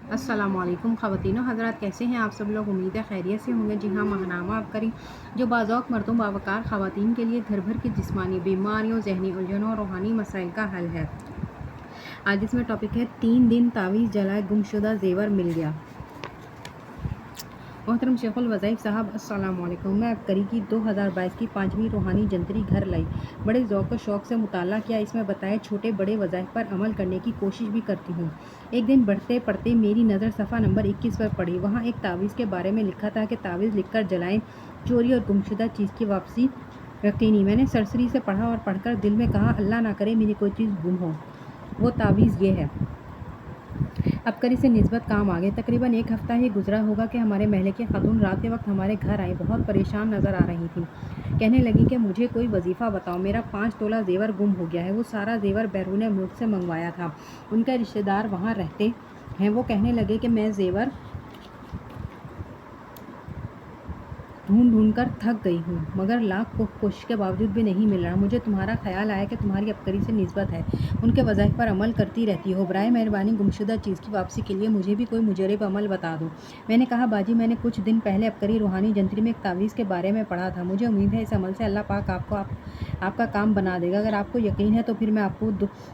अस्सलामुअलैकुम ख़वातीनो हज़रात, कैसे हैं आप सब लोग। उम्मीद है खैरियत से होंगे। जी हाँ, माहनामा आपकरी जो बाज़ौक़ मर्दों बावकार ख़वातीन के लिए घर भर की जिस्मानी बीमारियों, ज़हनी उलझनों और रूहानी मसाइल का हल है। आज इसमें टॉपिक है 3 दिन तावीज़ जलाए गुमशुदा ज़ेवर मिल गया। मोहतरम शेखुल वज़ाइफ साहब, अस्सलामु अलैकुम। मैं आपकरी की 2022 की 5वीं रूहानी जंतरी घर लाई। बड़े ज़ौक़ व शौक़ से मुताला किया। इसमें बताए छोटे बड़े वज़ाइफ पर अमल करने की कोशिश भी करती हूँ। एक दिन पढ़ते पढ़ते मेरी नज़र सफ़ा नंबर 21 पर पड़ी। वहाँ एक तावीज़ के बारे में लिखा था कि तावीज़ लिखकर जलाएं, चोरी और गुमशुदा चीज़ की वापसी यकीनी। मैंने सरसरी से पढ़ा और पढ़कर दिल में कहा, अल्लाह ना करे मेरी कोई चीज़ गुम हो। वो तावीज़ ये है। अबकरी से निस्बत काम आ गए। तकरीबन 1 हफ़्ता ही गुजरा होगा कि हमारे महल की खातून रात के वक्त हमारे घर आई। बहुत परेशान नज़र आ रही थी। कहने लगी कि मुझे कोई वजीफ़ा बताओ, मेरा 5 तोला ज़ेवर गुम हो गया है। वो सारा ज़ेवर बैरून मुल्क से मंगवाया था। उनके रिश्तेदार वहाँ रहते हैं। वो कहने लगे कि मैं ज़ेवर ढूंढ ढूंढ कर थक गई हूँ, मगर लाख कोशिश के बावजूद भी नहीं मिल रहा। मुझे तुम्हारा ख्याल आया कि तुम्हारी अबकरी से निस्बत है, उनके वज़ाइफ पर अमल करती रहती हो। बराए मेहरबानी गुमशुदा चीज़ की वापसी के लिए मुझे भी कोई मुजरिब अमल बता दो। मैंने कहा, बाजी मैंने कुछ दिन पहले अबकरी रूहानी जंतरी में एक तावीज़ के बारे में पढ़ा था। मुझे उम्मीद है इस अमल से अल्लाह पाक आपका काम बना देगा। अगर आपको यकीन है तो फिर मैं आपको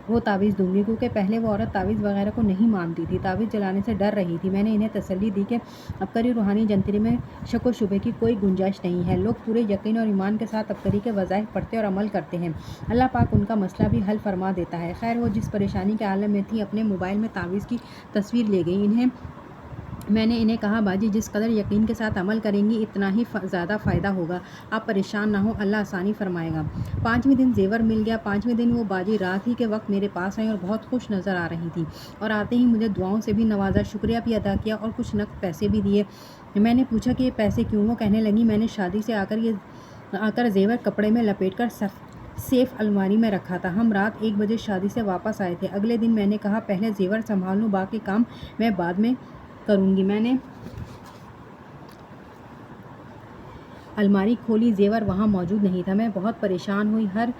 वो तावीज़ दूंगी, क्योंकि पहले वो औरत तावीज़ वगैरह को नहीं मानती थी, तावीज़ जलाने से डर रही थी। मैंने इन्हें तसल्ली दी कि अबकरी रूहानी जंतरी में शक व शुबे की कोई गुंजाइश नहीं है। लोग पूरे यकीन और ईमान के साथ अबकरी के वज़ाइफ पढ़ते और अमल करते हैं। अल्लाह पाक उनका मसला भी हल फरमा देता है। खैर, वो जिस परेशानी के आलम में थी अपने मोबाइल में तावीज़ की तस्वीर ले गई। मैंने इन्हें कहा, बाजी जिस कदर यकीन के साथ अमल करेंगी इतना ही ज़्यादा फ़ायदा होगा। आप परेशान ना हो, अल्लाह आसानी फरमाएगा। 5वें दिन ज़ेवर मिल गया। 5वें दिन वो बाजी रात ही के वक्त मेरे पास आई और बहुत खुश नज़र आ रही थी, और आते ही मुझे दुआओं से भी नवाजा, शुक्रिया भी अदा किया और कुछ नक़द पैसे भी दिए। मैंने पूछा कि ये पैसे क्यों? वो कहने लगी, मैंने शादी से आकर ज़ेवर कपड़े में लपेट कर सेफ अलमारी में रखा था। हम रात 1 बजे शादी से वापस आए थे। अगले दिन मैंने कहा, पहले ज़ेवर संभाल लूँ, बाकी काम मैं बाद में करूँगी। मैंने अलमारी खोली, ज़ेवर वहाँ मौजूद नहीं था। मैं बहुत परेशान हुई। हर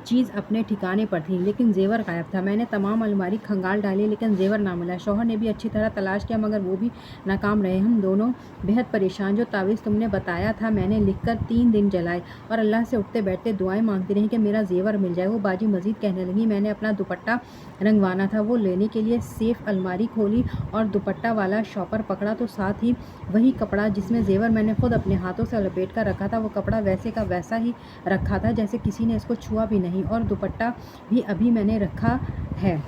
चीज़ अपने ठिकाने पर थी, लेकिन ज़ेवर गायब था। मैंने तमाम अलमारी खंगाल डाली, लेकिन ज़ेवर ना मिला। शौहर ने भी अच्छी तरह तलाश किया, मगर वो भी नाकाम रहे। हम दोनों बेहद परेशान। जो तावीज़ तुमने बताया था मैंने लिखकर 3 दिन जलाए और अल्लाह से उठते बैठते दुआएं मांगती रही कि मेरा ज़ेवर मिल जाए। वो बाजी मज़ीद कहने लगी, मैंने अपना दुपट्टा रंगवाना था। वो लेने के लिए सेफ अलमारी खोली और दुपट्टा वाला शॉपर पकड़ा तो साथ ही वही कपड़ा जिसमें ज़ेवर मैंने खुद अपने हाथों से लपेट कर रखा था, वो कपड़ा वैसे का वैसा ही रखा था जैसे किसी ने इसको छुआ भी नहीं, और दुपट्टा भी अभी मैंने रखा है,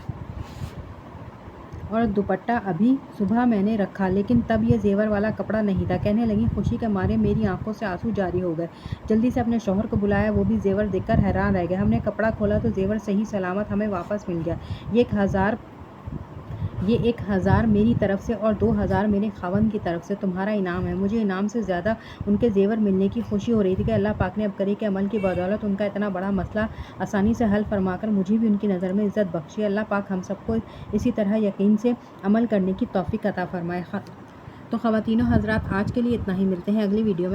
और दुपट्टा अभी सुबह मैंने रखा, लेकिन तब ये ज़ेवर वाला कपड़ा नहीं था। कहने लगी, खुशी के मारे मेरी आंखों से आंसू जारी हो गए। जल्दी से अपने शौहर को बुलाया, वो भी ज़ेवर देखकर हैरान रह गए। हमने कपड़ा खोला तो ज़ेवर सही सलामत हमें वापस मिल गया। ये 1,000 मेरी तरफ से और 2,000 मेरे खावंद की तरफ से तुम्हारा इनाम है। मुझे इनाम से ज़्यादा उनके ज़ेवर मिलने की खुशी हो रही थी कि अल्लाह पाक ने अबकरी के अमल की बदौलत उनका इतना बड़ा मसला आसानी से हल फरमाकर मुझे भी उनकी नज़र में इज़्ज़त बख्शी। अल्लाह पाक हम सबको इसी तरह यकीन से अमल करने की तौफ़ीक अता फ़रमाए। तो ख़वातीनो हज़रात, आज के लिए इतना ही। मिलते हैं अगली वीडियो में।